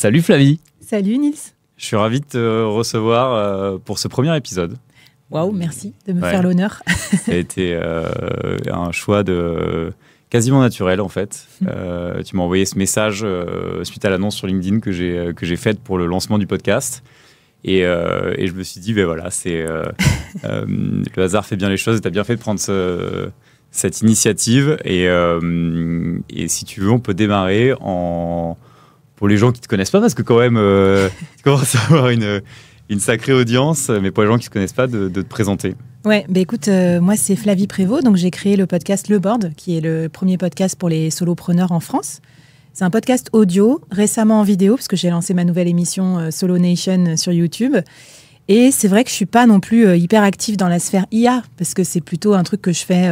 Salut Flavie. Salut Nils. Je suis ravi de te recevoir pour ce premier épisode. Waouh, merci de me faire l'honneur. Ça a été un choix quasiment naturel en fait. Tu m'as envoyé ce message suite à l'annonce sur LinkedIn que j'ai faite pour le lancement du podcast. Et je me suis dit, ben voilà, le hasard fait bien les choses et tu as bien fait de prendre cette initiative. Et si tu veux, on peut démarrer pour les gens qui ne te connaissent pas, parce que quand même, tu commences à avoir une sacrée audience, mais pour les gens qui ne te connaissent pas, de te présenter. Ouais, bah écoute, moi c'est Flavie Prévost, donc j'ai créé le podcast Le Board, qui est le premier podcast pour les solopreneurs en France. C'est un podcast audio, récemment en vidéo, parce que j'ai lancé ma nouvelle émission Solo Nation sur YouTube. Et c'est vrai que je ne suis pas non plus hyper active dans la sphère IA, parce que c'est plutôt un truc que je fais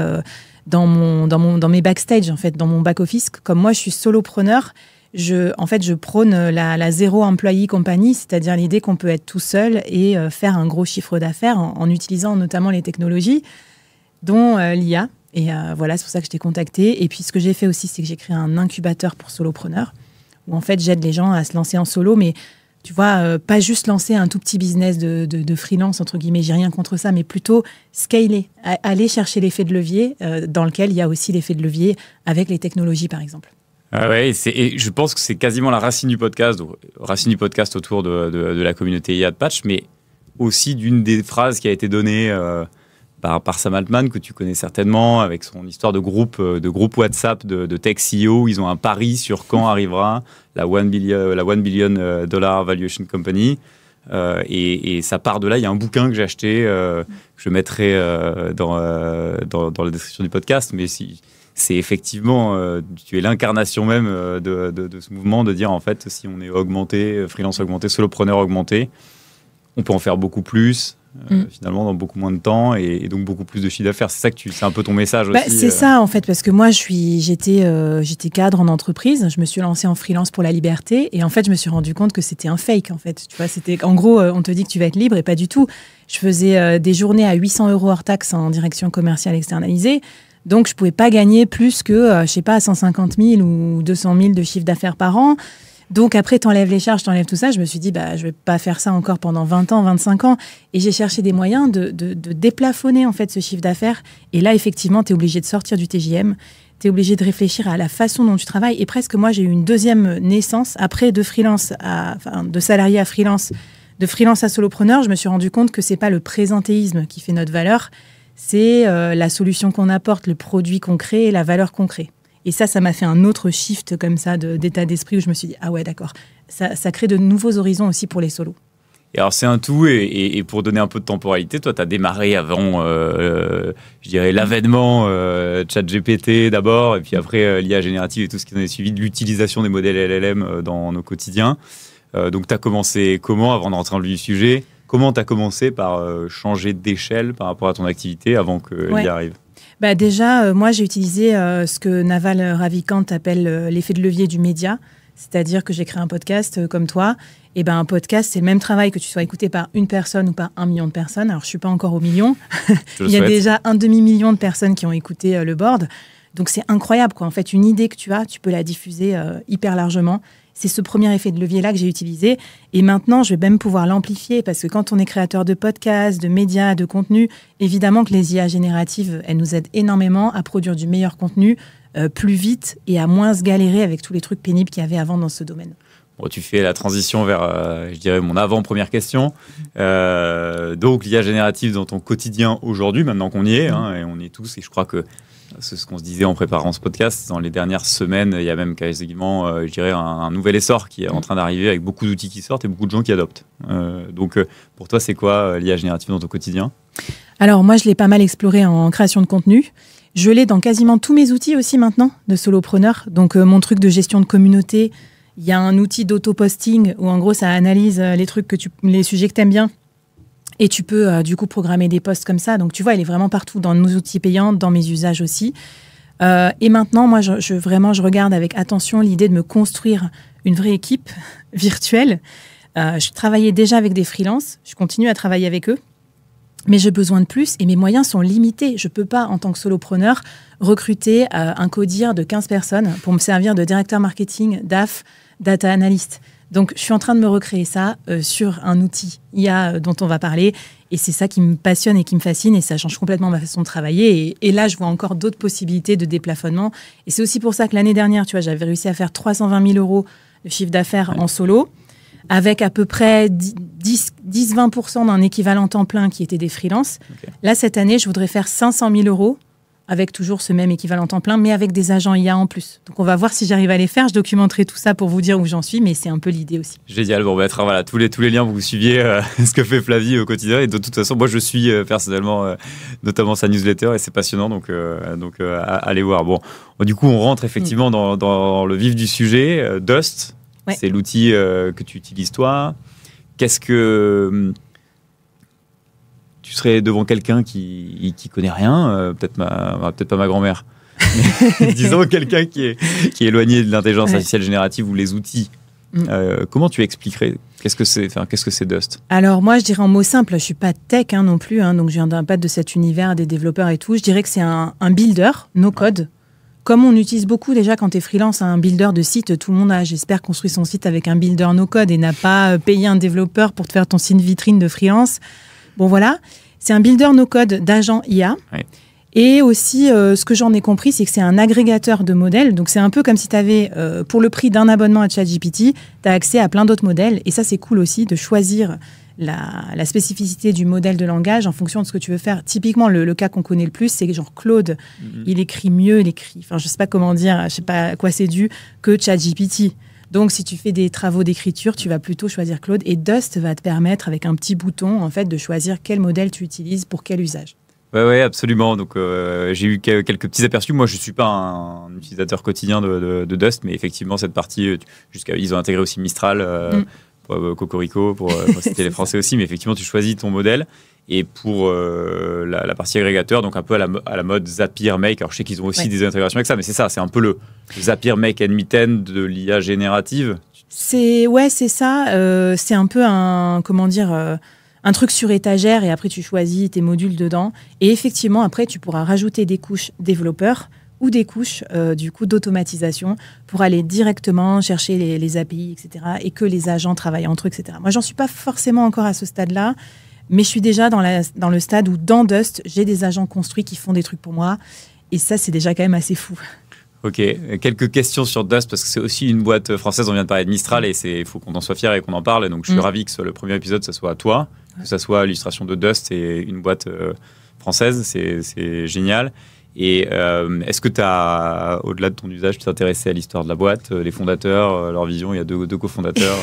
dans mes backstage, en fait, dans mon back-office. Comme moi, je suis solopreneur, je prône la zéro employee compagnie, c'est-à-dire l'idée qu'on peut être tout seul et faire un gros chiffre d'affaires en utilisant notamment les technologies, dont l'IA. Et voilà, c'est pour ça que je t'ai contacté. Et puis, ce que j'ai fait aussi, c'est que j'ai créé un incubateur pour solopreneurs, où en fait, j'aide les gens à se lancer en solo, mais tu vois, pas juste lancer un tout petit business de freelance, entre guillemets, j'ai rien contre ça, mais plutôt scaler, aller chercher l'effet de levier, dans lequel il y a aussi l'effet de levier avec les technologies, par exemple. Ah ouais, et je pense que c'est quasiment la racine du podcast autour de la communauté IA de Patch, mais aussi d'une des phrases qui a été donnée par Sam Altman, que tu connais certainement, avec son histoire de groupe WhatsApp de tech CEO, où ils ont un pari sur quand arrivera la 1 billion dollar valuation company. Et ça part de là. Il y a un bouquin que j'ai acheté, que je mettrai dans la description du podcast, mais c'est effectivement, tu es l'incarnation même de ce mouvement, de dire en fait, si on est augmenté, freelance augmenté, solopreneur augmenté, on peut en faire beaucoup plus, finalement dans beaucoup moins de temps et donc beaucoup plus de chiffre d'affaires. C'est ça c'est un peu ton message aussi. C'est ça en fait, parce que moi j'étais cadre en entreprise, je me suis lancée en freelance pour la liberté et en fait je me suis rendu compte que c'était un fake en fait. Tu vois, c'était en gros on te dit que tu vas être libre et pas du tout. Je faisais des journées à 800 € hors taxe en direction commerciale externalisée. Donc, je ne pouvais pas gagner plus que, je ne sais pas, 150 000 ou 200 000 de chiffre d'affaires par an. Donc, après, tu enlèves les charges, tu enlèves tout ça. Je me suis dit, je ne vais pas faire ça encore pendant 20 ans, 25 ans. Et j'ai cherché des moyens de déplafonner, en fait, ce chiffre d'affaires. Et là, effectivement, tu es obligé de sortir du TJM. Tu es obligé de réfléchir à la façon dont tu travailles. Et presque, moi, j'ai eu une deuxième naissance. Après, de salarié à freelance, de freelance à solopreneur, je me suis rendu compte que ce n'est pas le présentéisme qui fait notre valeur. C'est la solution qu'on apporte, le produit qu'on crée et la valeur qu'on crée. Et ça m'a fait un autre shift comme ça d'état d'esprit où je me suis dit, ah ouais, d'accord, ça crée de nouveaux horizons aussi pour les solos. Et alors, c'est un tout, et pour donner un peu de temporalité, toi, tu as démarré avant, je dirais, l'avènement ChatGPT d'abord, et puis après l'IA générative et tout ce qui en est suivi, de l'utilisation des modèles LLM dans nos quotidiens. Donc, tu as commencé comment, avant de rentrer dans le vif du sujet ? Comment tu as commencé par changer d'échelle par rapport à ton activité avant qu'il y arrive ? Déjà, moi, j'ai utilisé ce que Naval Ravikant appelle l'effet de levier du média. C'est-à-dire que j'ai créé un podcast comme toi. Et un podcast, c'est le même travail que tu sois écouté par une personne ou par 1 million de personnes. Alors, je ne suis pas encore au million. Il y a déjà 1 demi-million de personnes qui ont écouté le board. Donc, c'est incroyable, quoi. En fait, une idée que tu as, tu peux la diffuser hyper largement. C'est ce premier effet de levier-là que j'ai utilisé. Et maintenant, je vais même pouvoir l'amplifier parce que quand on est créateur de podcasts, de médias, de contenu, évidemment que les IA génératives, elles nous aident énormément à produire du meilleur contenu plus vite et à moins se galérer avec tous les trucs pénibles qu'il y avait avant dans ce domaine. Bon, tu fais la transition vers, je dirais, mon avant-première question. Donc, l'IA générative dans ton quotidien aujourd'hui, maintenant qu'on y est, et on y est tous, et je crois que c'est ce qu'on se disait en préparant ce podcast. Dans les dernières semaines, il y a même quasiment, je dirais, un nouvel essor qui est en train d'arriver avec beaucoup d'outils qui sortent et beaucoup de gens qui adoptent. Donc, pour toi, c'est quoi l'IA générative dans ton quotidien ? Alors, moi, je l'ai pas mal exploré en création de contenu. Je l'ai dans quasiment tous mes outils aussi maintenant de solopreneur. Donc, mon truc de gestion de communauté, il y a un outil d'auto-posting où, en gros, ça analyse les sujets que tu aimes bien. Et tu peux du coup programmer des posts comme ça. Donc tu vois, il est vraiment partout dans nos outils payants, dans mes usages aussi. Et maintenant, moi, je regarde avec attention l'idée de me construire une vraie équipe virtuelle. Je travaillais déjà avec des freelances. Je continue à travailler avec eux. Mais j'ai besoin de plus et mes moyens sont limités. Je ne peux pas, en tant que solopreneur, recruter un codir de 15 personnes pour me servir de directeur marketing, DAF, data analyst. Donc, je suis en train de me recréer ça sur un outil IA dont on va parler. Et c'est ça qui me passionne et qui me fascine. Et ça change complètement ma façon de travailler. Et là, je vois encore d'autres possibilités de déplafonnement. Et c'est aussi pour ça que l'année dernière, tu vois, j'avais réussi à faire 320 000 € de chiffre d'affaires en solo, avec à peu près 10-20% d'un équivalent temps plein qui était des freelances. Okay. Là, cette année, je voudrais faire 500 000 € avec toujours ce même équivalent temps plein, mais avec des agents IA en plus. Donc, on va voir si j'arrive à les faire. Je documenterai tout ça pour vous dire où j'en suis, mais c'est un peu l'idée aussi. Génial. Bon, on va mettre voilà, tous les liens pour que vous suiviez ce que fait Flavie au quotidien. Et de toute façon, moi, je suis personnellement notamment sa newsletter et c'est passionnant, donc allez voir. Bon, du coup, on rentre effectivement dans le vif du sujet. Dust, c'est l'outil que tu utilises toi. Qu'est-ce que... Tu serais devant quelqu'un qui connaît rien, peut-être pas ma grand-mère, mais disons quelqu'un qui est éloigné de l'intelligence artificielle générative ou les outils. Comment tu expliquerais qu'est-ce que c'est Dust? Alors moi, je dirais en mots simples, je suis pas tech non plus, donc je viens pas de cet univers des développeurs et tout. Je dirais que c'est un builder, no code. Comme on utilise beaucoup déjà quand tu es freelance, un builder de site, tout le monde a, j'espère, construit son site avec un builder no code et n'a pas payé un développeur pour te faire ton site vitrine de freelance. Bon voilà, c'est un builder no-code d'agents IA. Oui. Et aussi, ce que j'en ai compris, c'est que c'est un agrégateur de modèles. Donc, c'est un peu comme si tu avais, pour le prix d'un abonnement à ChatGPT, tu as accès à plein d'autres modèles. Et ça, c'est cool aussi de choisir la spécificité du modèle de langage en fonction de ce que tu veux faire. Typiquement, le cas qu'on connaît le plus, c'est genre Claude. Il écrit mieux, enfin, je sais pas comment dire, je sais pas à quoi c'est dû, que ChatGPT. Donc, si tu fais des travaux d'écriture, tu vas plutôt choisir Claude. Et Dust va te permettre, avec un petit bouton, en fait, de choisir quel modèle tu utilises pour quel usage. Oui, absolument. Donc, j'ai eu quelques petits aperçus. Moi, je ne suis pas un utilisateur quotidien de Dust, mais effectivement, cette partie, ils ont intégré aussi Mistral, Cocorico, pour citer les Français aussi. Mais effectivement, tu choisis ton modèle. Et pour la partie agrégateur, donc un peu à la mode Zapier Make. Alors, je sais qu'ils ont aussi des intégrations avec ça, mais c'est ça, c'est un peu le Zapier Make and Mitten de l'IA générative. C'est ça. C'est un peu un truc sur étagère et après, tu choisis tes modules dedans. Et effectivement, après, tu pourras rajouter des couches développeurs ou des couches du coup d'automatisation pour aller directement chercher les API, etc. et que les agents travaillent entre eux, etc. Moi, j'en suis pas forcément encore à ce stade-là. Mais je suis déjà dans le stade où, dans Dust, j'ai des agents construits qui font des trucs pour moi. Et ça, c'est déjà quand même assez fou. Ok. Quelques questions sur Dust, parce que c'est aussi une boîte française. On vient de parler de Mistral et il faut qu'on en soit fier et qu'on en parle. Donc, je suis ravi que le premier épisode, ça soit à toi, que ça soit l'illustration de Dust et une boîte française. C'est génial. Et est-ce que tu as, au-delà de ton usage, tu t'es intéressé à l'histoire de la boîte, les fondateurs, leur vision? Il y a deux cofondateurs.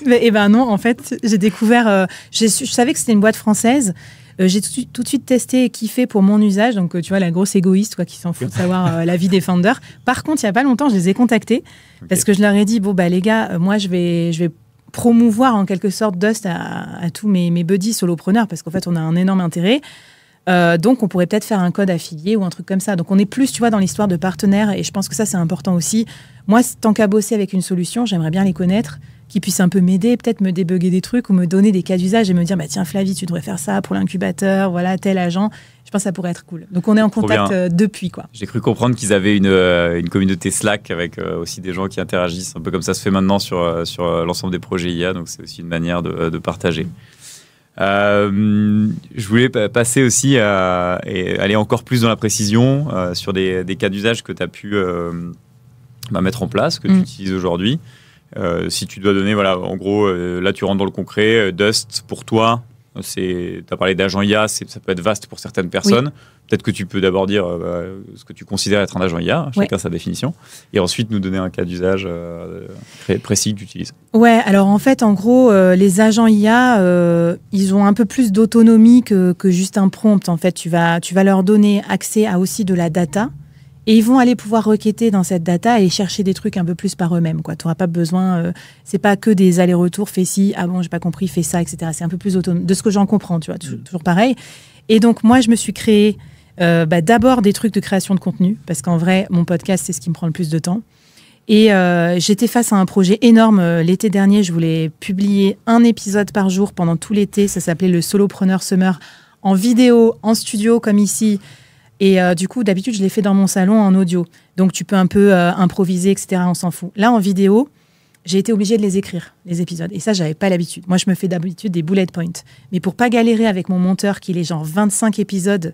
Eh ben non, en fait, j'ai découvert... je savais que c'était une boîte française. J'ai tout de suite testé et kiffé pour mon usage. Donc, tu vois, la grosse égoïste qui s'en fout de savoir la vie des founders. Par contre, il n'y a pas longtemps, je les ai contactés parce que je leur ai dit, les gars, moi, je vais promouvoir en quelque sorte Dust à tous mes buddies solopreneurs parce qu'en fait, on a un énorme intérêt. Donc, on pourrait peut-être faire un code affilié ou un truc comme ça. Donc, on est plus, tu vois, dans l'histoire de partenaires et je pense que ça, c'est important aussi. Moi, tant qu'à bosser avec une solution, j'aimerais bien les connaître, qui puissent un peu m'aider, peut-être me débugger des trucs ou me donner des cas d'usage et me dire, tiens, Flavie, tu devrais faire ça pour l'incubateur, voilà, tel agent. Je pense que ça pourrait être cool. Donc, on est en contact depuis, quoi. J'ai cru comprendre qu'ils avaient une communauté Slack avec aussi des gens qui interagissent, un peu comme ça se fait maintenant sur l'ensemble des projets IA. Donc, c'est aussi une manière de partager. Je voulais passer aussi et aller encore plus dans la précision sur des cas d'usage que tu as pu mettre en place, que tu utilises aujourd'hui. Si tu dois donner, en gros, là tu rentres dans le concret, Dust pour toi, tu as parlé d'agent IA, ça peut être vaste pour certaines personnes. Oui. Peut-être que tu peux d'abord dire ce que tu considères être un agent IA, chacun sa définition, et ensuite nous donner un cas d'usage précis que tu utilises. Ouais, alors en fait, en gros, les agents IA, ils ont un peu plus d'autonomie que juste un prompt. En fait, tu vas leur donner accès à aussi de la data, et ils vont aller pouvoir requêter dans cette data et chercher des trucs un peu plus par eux-mêmes. Tu n'auras pas besoin, c'est pas que des allers-retours, fais ci, ah bon, j'ai pas compris, fais ça, etc. C'est un peu plus autonome, de ce que j'en comprends, tu vois, toujours pareil. Et donc, moi, je me suis créé d'abord des trucs de création de contenu, parce qu'en vrai, mon podcast, c'est ce qui me prend le plus de temps. Et j'étais face à un projet énorme. L'été dernier, je voulais publier un épisode par jour pendant tout l'été. Ça s'appelait le Solopreneur Summer, en vidéo, en studio, comme ici. Et du coup, d'habitude, je l'ai fait dans mon salon en audio. Donc, tu peux un peu improviser, etc. On s'en fout. Là, en vidéo, j'ai été obligée de les écrire, les épisodes. Et ça, j'avais pas l'habitude. Moi, je me fais d'habitude des bullet points. Mais pour pas galérer avec mon monteur, qu'il ait genre 25 épisodes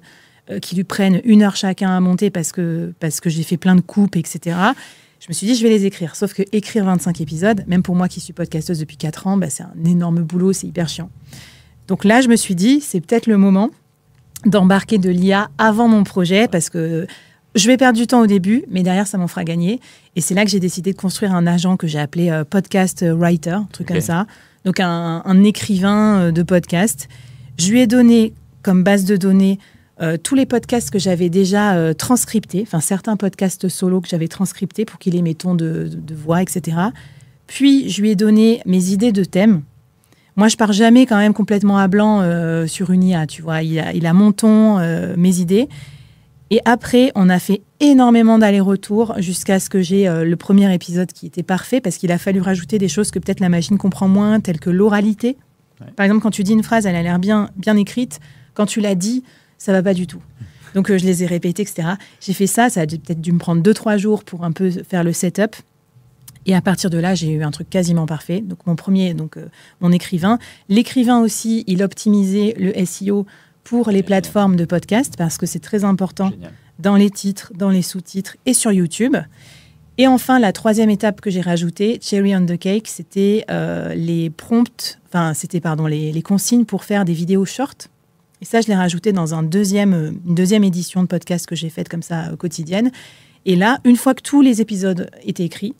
qui lui prennent 1 heure chacun à monter parce que j'ai fait plein de coupes, etc., je me suis dit, je vais les écrire. Sauf que écrire 25 épisodes, même pour moi qui suis podcasteuse depuis 4 ans, c'est un énorme boulot, c'est hyper chiant. Donc là, je me suis dit, c'est peut-être le moment d'embarquer de l'IA avant mon projet parce que je vais perdre du temps au début, mais derrière, ça m'en fera gagner. Et c'est là que j'ai décidé de construire un agent que j'ai appelé Podcast Writer, un truc comme ça. Donc, un écrivain de podcast. Je lui ai donné comme base de données tous les podcasts que j'avais déjà transcriptés, enfin, certains podcasts solo que j'avais transcriptés pour qu'il ait mes tons de voix, etc. Puis, je lui ai donné mes idées de thèmes. Moi, je pars jamais quand même complètement à blanc sur une IA, tu vois. Il a mon ton, mes idées. Et après, on a fait énormément d'allers-retours jusqu'à ce que j'ai le premier épisode qui était parfait parce qu'il a fallu rajouter des choses que peut-être la machine comprend moins, telles que l'oralité. Ouais. Par exemple, quand tu dis une phrase, elle a l'air bien écrite. Quand tu l'as dit, ça va pas du tout. Donc, je les ai répétées, etc. J'ai fait ça. Ça a peut-être dû me prendre 2-3 jours pour un peu faire le setup. Et à partir de là, j'ai eu un truc quasiment parfait. Donc, mon écrivain. L'écrivain aussi, il optimisait le SEO pour les plateformes de podcast, parce que c'est très important. Génial. Dans les titres, dans les sous-titres et sur YouTube. Et enfin, la troisième étape que j'ai rajoutée, cherry on the cake, c'était les prompts, les consignes pour faire des vidéos short. Et ça, je l'ai rajouté dans une deuxième édition de podcast que j'ai faite comme ça quotidienne. Et là, une fois que tous les épisodes étaient écrits,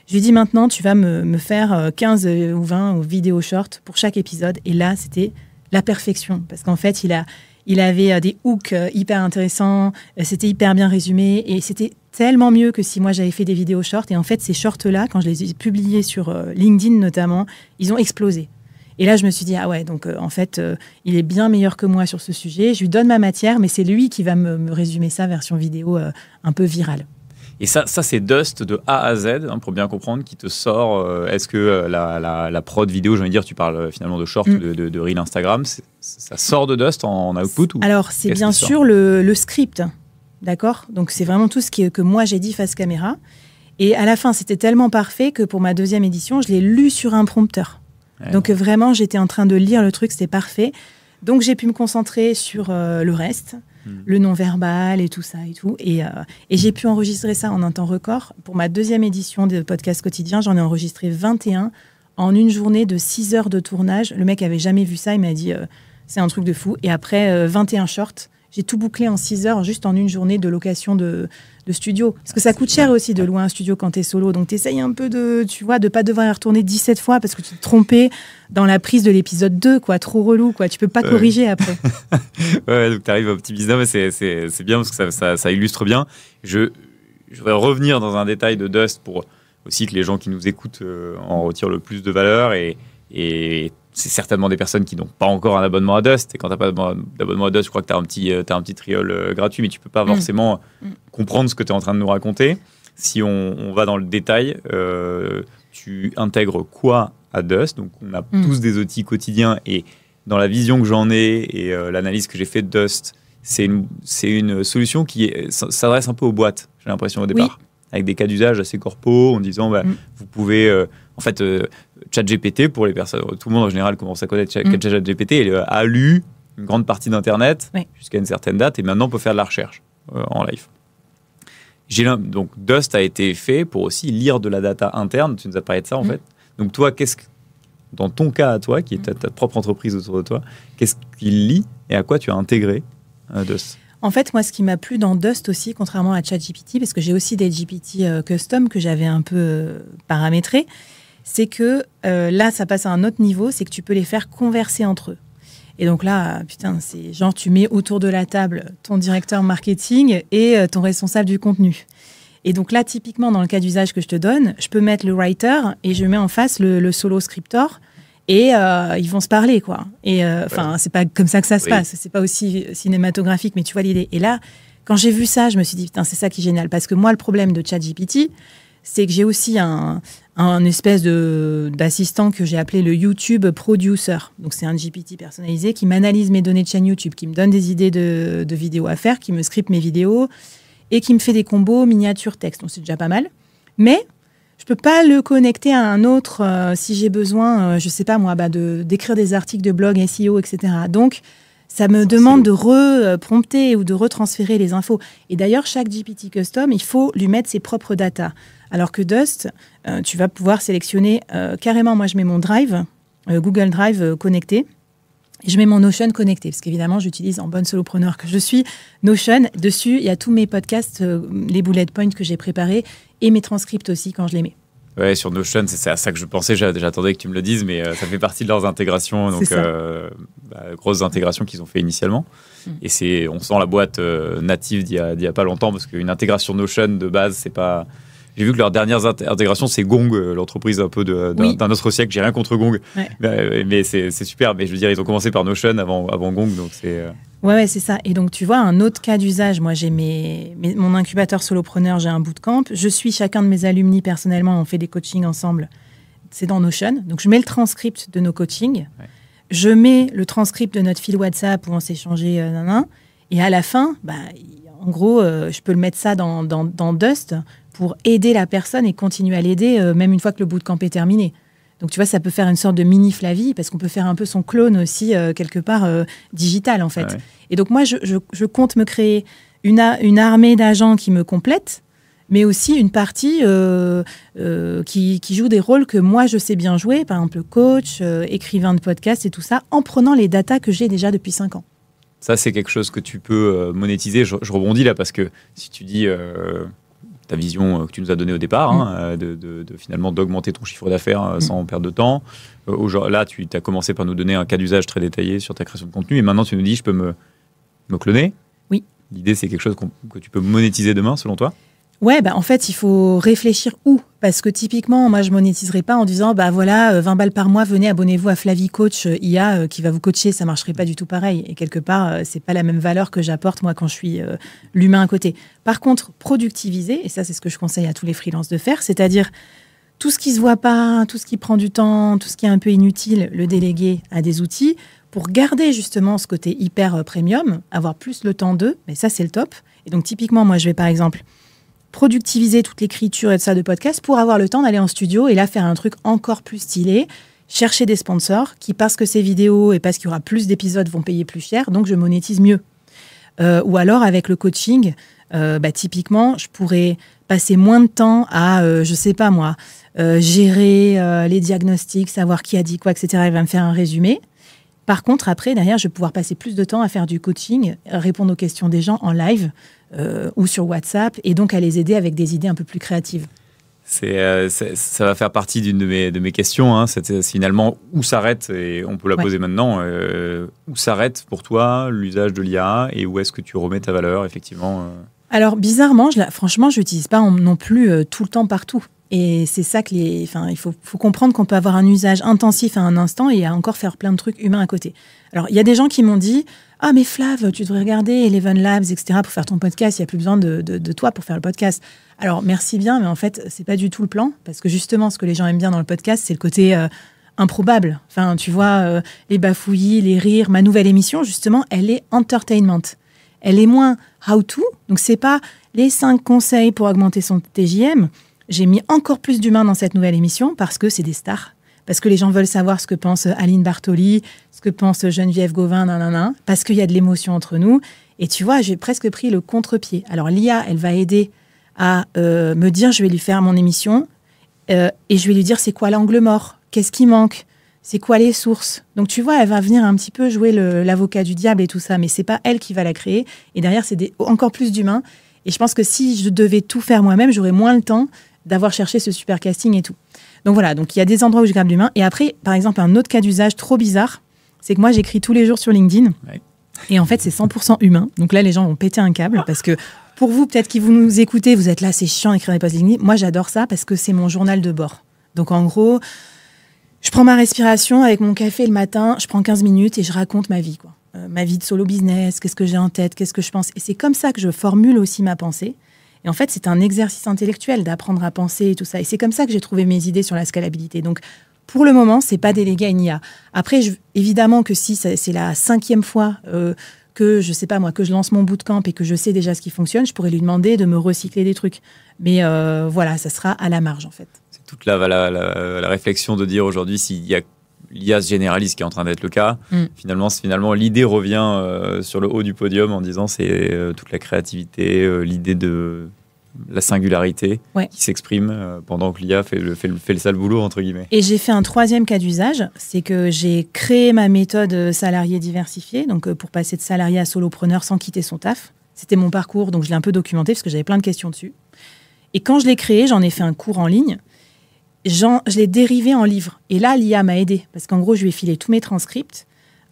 je lui ai dit maintenant, tu vas me faire 15 ou 20 vidéos short pour chaque épisode. Et là, c'était la perfection, parce qu'en fait, il avait des hooks hyper intéressants, c'était hyper bien résumé, et c'était tellement mieux que si moi j'avais fait des vidéos shorts. Et en fait, ces shorts-là, quand je les ai publiés sur LinkedIn notamment, ils ont explosé. Et là, je me suis dit, ah ouais, donc en fait, il est bien meilleur que moi sur ce sujet. Je lui donne ma matière, mais c'est lui qui va me résumer ça version vidéo un peu virale. Et ça c'est Dust de A à Z, hein, pour bien comprendre, qui te sort. Est-ce que la prod vidéo, j'ai envie de dire, tu parles finalement de short, de reel Instagram, ça sort de Dust en output ou Alors, c'est bien sûr le script, d'accord ? Donc, c'est vraiment tout ce que moi j'ai dit face caméra. Et à la fin, c'était tellement parfait que pour ma deuxième édition, je l'ai lu sur un prompteur. Ouais. Donc, vraiment, j'étais en train de lire le truc, c'était parfait. Donc, j'ai pu me concentrer sur le reste. Le non-verbal et tout ça et tout. Et j'ai pu enregistrer ça en un temps record. Pour ma deuxième édition de podcast quotidien, j'en ai enregistré 21 en une journée de 6 heures de tournage. Le mec avait jamais vu ça, il m'a dit c'est un truc de fou. Et après 21 shorts, j'ai tout bouclé en 6 heures juste en une journée de location de studio. Parce que ça coûte cher aussi de louer un studio quand t'es solo. Donc t'essayes un peu de pas devoir y retourner 17 fois parce que tu t'es trompé dans la prise de l'épisode 2, quoi. Trop relou, quoi. Tu peux pas corriger après. Ouais, donc t'arrives à optimiser. Non, mais c'est bien parce que ça illustre bien. Je voudrais revenir dans un détail de Dust pour aussi que les gens qui nous écoutent en retirent le plus de valeur et c'est certainement des personnes qui n'ont pas encore un abonnement à Dust. Et quand tu n'as pas d'abonnement à Dust, je crois que tu as un petit trial gratuit, mais tu ne peux pas forcément comprendre ce que tu es en train de nous raconter. Si on va dans le détail, tu intègres quoi à Dust ? Donc, on a tous des outils quotidiens. Et dans la vision que j'en ai et l'analyse que j'ai faite de Dust, c'est une solution qui s'adresse un peu aux boîtes, j'ai l'impression au départ. Oui. Avec des cas d'usage assez corpaux, en disant vous pouvez... ChatGPT, pour les personnes, tout le monde en général commence à connaître ChatGPT, il a lu une grande partie d'Internet jusqu'à une certaine date et maintenant on peut faire de la recherche en live. Donc Dust a été fait pour aussi lire de la data interne, tu nous as parlé de ça en fait. Donc toi, dans ton cas à toi, qui est ta propre entreprise autour de toi, qu'est-ce qu'il lit et à quoi tu as intégré Dust ? En fait, moi, ce qui m'a plu dans Dust aussi, contrairement à ChatGPT, parce que j'ai aussi des GPT custom que j'avais un peu paramétrés, c'est que là, ça passe à un autre niveau, c'est que tu peux les faire converser entre eux. Et donc là, putain, c'est genre tu mets autour de la table ton directeur marketing et ton responsable du contenu. Et donc là, typiquement, dans le cas d'usage que je te donne, je peux mettre le writer et je mets en face le solo scriptor et ils vont se parler, quoi. Et c'est pas comme ça que ça se passe, c'est pas aussi cinématographique, mais tu vois l'idée. Et là, quand j'ai vu ça, je me suis dit, putain, c'est ça qui est génial. Parce que moi, le problème de ChatGPT, c'est que j'ai aussi un espèce d'assistant que j'ai appelé le YouTube Producer. Donc, c'est un GPT personnalisé qui m'analyse mes données de chaîne YouTube, qui me donne des idées de vidéos à faire, qui me script mes vidéos et qui me fait des combos miniatures texte. Donc, c'est déjà pas mal. Mais je peux pas le connecter à un autre si j'ai besoin, je sais pas moi, d'écrire des articles de blog, SEO, etc. Donc, ça me demande de reprompter ou de retransférer les infos. Et d'ailleurs, chaque GPT Custom, il faut lui mettre ses propres datas. Alors que Dust, tu vas pouvoir sélectionner carrément, moi je mets mon Drive, Google Drive connecté, et je mets mon Notion connecté, parce qu'évidemment, j'utilise en bonne solopreneur que je suis Notion. Dessus, il y a tous mes podcasts, les bullet points que j'ai préparés, et mes transcripts aussi quand je les mets. Ouais, sur Notion, c'est à ça que je pensais. J'attendais que tu me le dises, mais ça fait partie de leurs intégrations, donc grosses intégrations qu'ils ont fait initialement. Et on sent la boîte native d'il y a pas longtemps, parce qu'une intégration Notion de base, c'est pas. J'ai vu que leurs dernières intégrations, c'est Gong, l'entreprise un peu d'un autre siècle. J'ai rien contre Gong, mais c'est super. Mais je veux dire, ils ont commencé par Notion avant Gong, donc c'est. Ouais, c'est ça. Et donc, tu vois, un autre cas d'usage, moi, j'ai mon incubateur solopreneur, j'ai un bootcamp. Je suis chacun de mes alumni personnellement, on fait des coachings ensemble. C'est dans Notion. Donc, je mets le transcript de nos coachings. Ouais. Je mets le transcript de notre fil WhatsApp où on s'est échangé, et à la fin, en gros, je peux le mettre ça dans Dust pour aider la personne et continuer à l'aider, même une fois que le bootcamp est terminé. Donc, tu vois, ça peut faire une sorte de mini Flavie, parce qu'on peut faire un peu son clone aussi, quelque part, digital, en fait. Ouais. Et donc, moi, je compte me créer une armée d'agents qui me complètent, mais aussi une partie qui joue des rôles que moi, je sais bien jouer, par exemple, coach, écrivain de podcast et tout ça, en prenant les datas que j'ai déjà depuis 5 ans. Ça, c'est quelque chose que tu peux monétiser. Je rebondis là, parce que si tu dis... ta vision que tu nous as donnée au départ, de finalement d'augmenter ton chiffre d'affaires sans perdre de temps. Là, tu as commencé par nous donner un cas d'usage très détaillé sur ta création de contenu, et maintenant tu nous dis je peux me cloner. Oui. L'idée, c'est quelque chose que tu peux monétiser demain, selon toi? Ouais, en fait, il faut réfléchir où. Parce que typiquement, moi, je ne monétiserai pas en disant, 20 balles par mois, venez, abonnez-vous à Flavie Coach IA qui va vous coacher. Ça ne marcherait pas du tout pareil. Et quelque part, ce n'est pas la même valeur que j'apporte, moi, quand je suis l'humain à côté. Par contre, productiviser, et ça, c'est ce que je conseille à tous les freelances de faire, c'est-à-dire tout ce qui ne se voit pas, tout ce qui prend du temps, tout ce qui est un peu inutile, le déléguer à des outils pour garder justement ce côté hyper premium, avoir plus le temps d'eux. Mais ça, c'est le top. Et donc, typiquement, moi, je vais par exemple productiviser toute l'écriture et tout ça de podcast pour avoir le temps d'aller en studio et là faire un truc encore plus stylé, chercher des sponsors qui, parce que ces vidéos et parce qu'il y aura plus d'épisodes, vont payer plus cher, donc je monétise mieux. Ou alors avec le coaching, typiquement, je pourrais passer moins de temps à, je sais pas moi, gérer les diagnostics, savoir qui a dit quoi, etc. Il va me faire un résumé. Par contre, après, derrière, je vais pouvoir passer plus de temps à faire du coaching, répondre aux questions des gens en live ou sur WhatsApp, et donc à les aider avec des idées un peu plus créatives. Ça va faire partie d'une de mes questions. Hein. C'est finalement où s'arrête, et on peut la poser maintenant, où s'arrête pour toi l'usage de l'IA et où est-ce que tu remets ta valeur, effectivement Alors, bizarrement, franchement, je n'utilise pas non plus tout le temps partout. Et c'est ça que il faut comprendre qu'on peut avoir un usage intensif à un instant et à encore faire plein de trucs humains à côté. Alors, il y a des gens qui m'ont dit « Ah, mais Flav, tu devrais regarder Eleven Labs, etc. pour faire ton podcast. Il n'y a plus besoin de toi pour faire le podcast. » Alors, merci bien, mais en fait, ce n'est pas du tout le plan. Parce que justement, ce que les gens aiment bien dans le podcast, c'est le côté improbable. Enfin, tu vois, les bafouillis, les rires. Ma nouvelle émission, justement, elle est entertainment. Elle est moins how-to. Donc, ce n'est pas les 5 conseils pour augmenter son TJM. J'ai mis encore plus d'humains dans cette nouvelle émission parce que c'est des stars. Parce que les gens veulent savoir ce que pense Aline Bartoli, ce que pense Geneviève Gauvin, parce qu'il y a de l'émotion entre nous. Et tu vois, j'ai presque pris le contre-pied. Alors l'IA, elle va aider à me dire, je vais lui faire mon émission et je vais lui dire c'est quoi l'angle mort, qu'est-ce qui manque, c'est quoi les sources. Donc tu vois, elle va venir un petit peu jouer l'avocat du diable et tout ça, mais c'est pas elle qui va la créer. Et derrière, c'est encore plus d'humains. Et je pense que si je devais tout faire moi-même, j'aurais moins le temps d'avoir cherché ce super casting et tout. Donc voilà, donc il y a des endroits où je grabe l'humain. Et après, par exemple, un autre cas d'usage trop bizarre, c'est que moi, j'écris tous les jours sur LinkedIn. Ouais. Et en fait, c'est 100% humain. Donc là, les gens vont péter un câble parce que pour vous, peut-être qui vous nous écoutez, vous êtes là, c'est chiant d'écrire des posts LinkedIn. Moi, j'adore ça parce que c'est mon journal de bord. Donc en gros, je prends ma respiration avec mon café le matin, je prends 15 minutes et je raconte ma vie, quoi. Ma vie de solo business, qu'est-ce que j'ai en tête, qu'est-ce que je pense. Et c'est comme ça que je formule aussi ma pensée. Et en fait, c'est un exercice intellectuel d'apprendre à penser et tout ça. Et c'est comme ça que j'ai trouvé mes idées sur la scalabilité. Donc, pour le moment, c'est pas délégué à une IA. Après, évidemment que si c'est la 5e fois que, je sais pas moi, que je lance mon bootcamp et que je sais déjà ce qui fonctionne, je pourrais lui demander de me recycler des trucs. Mais voilà, ça sera à la marge, en fait. toute la réflexion de dire aujourd'hui s'il y a l'IA se généralise, qui est en train d'être le cas, finalement l'idée revient sur le haut du podium en disant c'est toute la créativité, l'idée de la singularité qui s'exprime pendant que l'IA fait le sale boulot, entre guillemets. Et j'ai fait un troisième cas d'usage, c'est que j'ai créé ma méthode salarié diversifié, donc pour passer de salarié à solopreneur sans quitter son taf. C'était mon parcours, donc je l'ai un peu documenté parce que j'avais plein de questions dessus. Et quand je l'ai créé, j'en ai fait un cours en ligne. Je l'ai dérivé en livre. Et là, l'IA m'a aidé parce qu'en gros, je lui ai filé tous mes transcripts.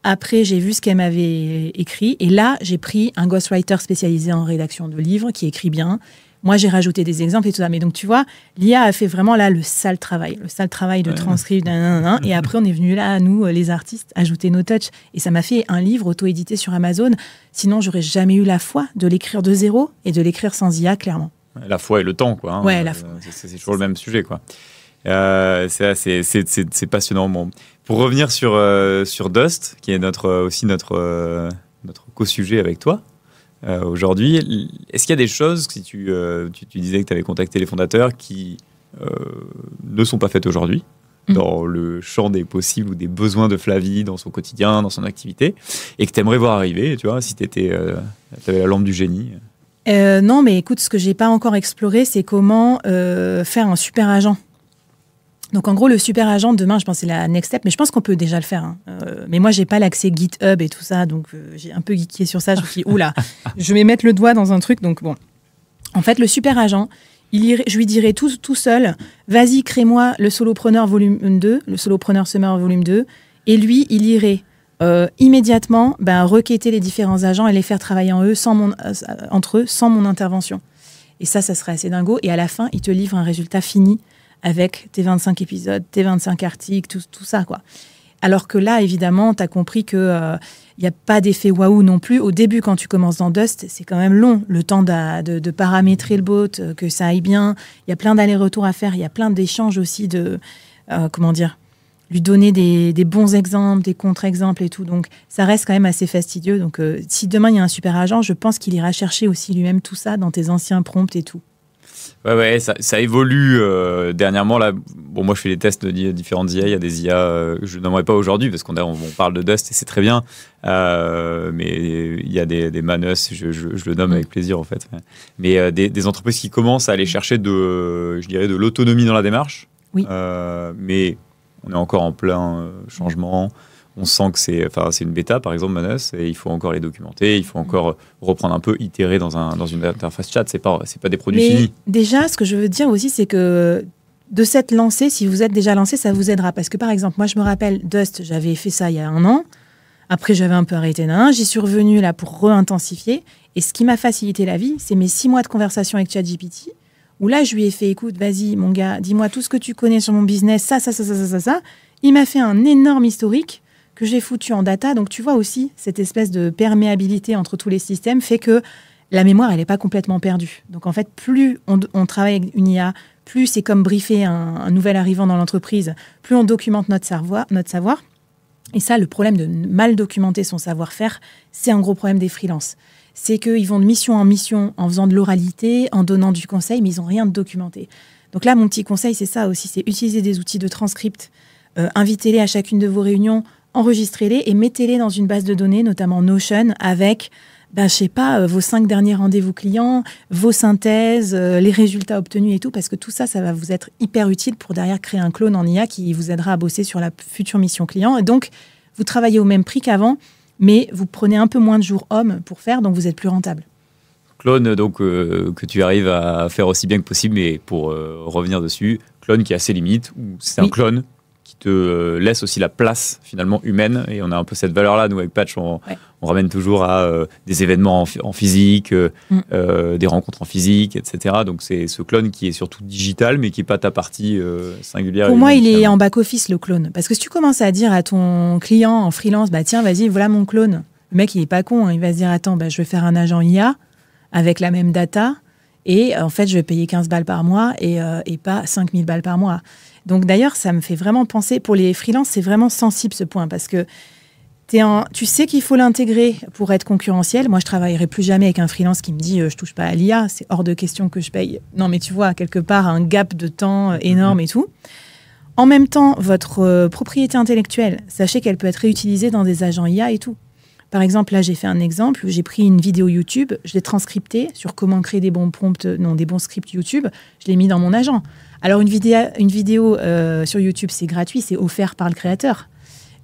Après, j'ai vu ce qu'elle m'avait écrit. Et là, j'ai pris un ghostwriter spécialisé en rédaction de livres qui écrit bien. Moi, j'ai rajouté des exemples et tout ça. Mais donc, tu vois, l'IA a fait vraiment là le sale travail de transcript. Et après, on est venu là, nous, les artistes, ajouter nos touches. Et ça m'a fait un livre auto-édité sur Amazon. Sinon, j'aurais jamais eu la foi de l'écrire de zéro et de l'écrire sans IA, clairement. La foi et le temps, quoi. Ouais, la foi. C'est toujours le même sujet, quoi. C'est passionnant. Bon. Pour revenir sur Dust, qui est aussi notre co-sujet avec toi aujourd'hui, est-ce qu'il y a des choses, si tu disais que tu avais contacté les fondateurs, qui ne sont pas faites aujourd'hui dans le champ des possibles ou des besoins de Flavie dans son quotidien, dans son activité, et que tu aimerais voir arriver, tu vois, si tu avais la lampe du génie? Non, mais écoute, ce que j'ai pas encore exploré, c'est comment faire un super agent. Donc, en gros, le super agent, demain, je pense que c'est la next step, mais je pense qu'on peut déjà le faire. Mais moi, j'ai pas l'accès GitHub et tout ça, donc j'ai un peu geeké sur ça. Je me suis dit, oula, je vais mettre le doigt dans un truc. Donc, bon. En fait, le super agent, je lui dirais tout seul, vas-y, crée-moi le Solopreneur volume 2, le Solopreneur Summer volume 2, et lui, il irait immédiatement requêter les différents agents et les faire travailler entre eux sans mon intervention. Et ça serait assez dingo. Et à la fin, il te livre un résultat fini avec tes 25 épisodes, tes 25 articles, tout ça, quoi. Alors que là, évidemment, tu as compris qu'il n'y a pas d'effet waouh non plus. Au début, quand tu commences dans Dust, c'est quand même long, le temps de paramétrer le bot, que ça aille bien. Il y a plein d'allers-retours à faire, il y a plein d'échanges aussi lui donner des bons exemples, des contre-exemples et tout. Donc, ça reste quand même assez fastidieux. Donc, si demain, il y a un super agent, je pense qu'il ira chercher aussi lui-même tout ça dans tes anciens prompts et tout. Ouais, ça évolue dernièrement. Là, bon, moi, je fais des tests de différentes IA. Il y a des IA que je n'aimerais pas aujourd'hui parce qu'on parle de Dust et c'est très bien. Mais il y a des Manus, je le nomme avec plaisir, en fait. Mais des entreprises qui commencent à aller chercher de l'autonomie dans la démarche. Oui. Mais on est encore en plein changement. On sent que c'est une bêta, par exemple, Manus, et il faut encore les documenter, il faut encore reprendre un peu, itérer dans une interface chat. C'est pas des produits finis. Déjà, ce que je veux dire aussi, c'est que de s'être lancé, si vous êtes déjà lancé, ça vous aidera. Parce que, par exemple, moi, je me rappelle, Dust, j'avais fait ça il y a 1 an. Après, j'avais un peu arrêté j'y suis revenue là pour re-intensifier. Et ce qui m'a facilité la vie, c'est mes 6 mois de conversation avec ChatGPT, où là, je lui ai fait, écoute, vas-y, mon gars, dis-moi tout ce que tu connais sur mon business, ça. Il m'a fait un énorme historique que j'ai foutu en data. Donc, tu vois aussi, cette espèce de perméabilité entre tous les systèmes fait que la mémoire, elle n'est pas complètement perdue. Donc, en fait, plus on travaille avec une IA, plus c'est comme briefer un nouvel arrivant dans l'entreprise, plus on documente notre savoir. Et ça, le problème de mal documenter son savoir-faire, c'est un gros problème des freelances. C'est qu'ils vont de mission en mission en faisant de l'oralité, en donnant du conseil, mais ils n'ont rien de documenté. Donc là, mon petit conseil, c'est ça aussi, c'est utiliser des outils de transcript, invitez-les à chacune de vos réunions, enregistrez-les et mettez-les dans une base de données, notamment Notion, avec, vos 5 derniers rendez-vous clients, vos synthèses, les résultats obtenus et tout, parce que tout ça, ça va vous être hyper utile pour derrière créer un clone en IA qui vous aidera à bosser sur la future mission client. Et donc, vous travaillez au même prix qu'avant, mais vous prenez un peu moins de jours hommes pour faire, donc vous êtes plus rentable. Clone, donc, que tu arrives à faire aussi bien que possible, mais pour revenir dessus, clone qui a ses limites, ou c'est un clone qui te laisse aussi la place finalement humaine, et on a un peu cette valeur-là, nous avec Patch, on ramène toujours à des événements en physique, des rencontres en physique, etc. Donc c'est ce clone qui est surtout digital, mais qui n'est pas ta partie singulière. Pour moi, il est en back-office, le clone. Parce que si tu commences à dire à ton client en freelance, tiens, vas-y, voilà mon clone. Le mec, il n'est pas con, hein, il va se dire, attends, je vais faire un agent IA avec la même data, et en fait, je vais payer 15 balles par mois et pas 5000 balles par mois. Donc d'ailleurs, ça me fait vraiment penser, pour les freelances, c'est vraiment sensible ce point, parce que Tu sais qu'il faut l'intégrer pour être concurrentiel. Moi, je travaillerai plus jamais avec un freelance qui me dit je touche pas à l'IA, c'est hors de question que je paye. Non, mais tu vois, quelque part, un gap de temps énorme et tout. En même temps, votre propriété intellectuelle, sachez qu'elle peut être réutilisée dans des agents IA et tout. Par exemple, là, j'ai fait un exemple. J'ai pris une vidéo YouTube, je l'ai transcriptée sur comment créer des bons prompts, des bons scripts YouTube. Je l'ai mis dans mon agent. Alors, une vidéo sur YouTube, c'est gratuit, c'est offert par le créateur.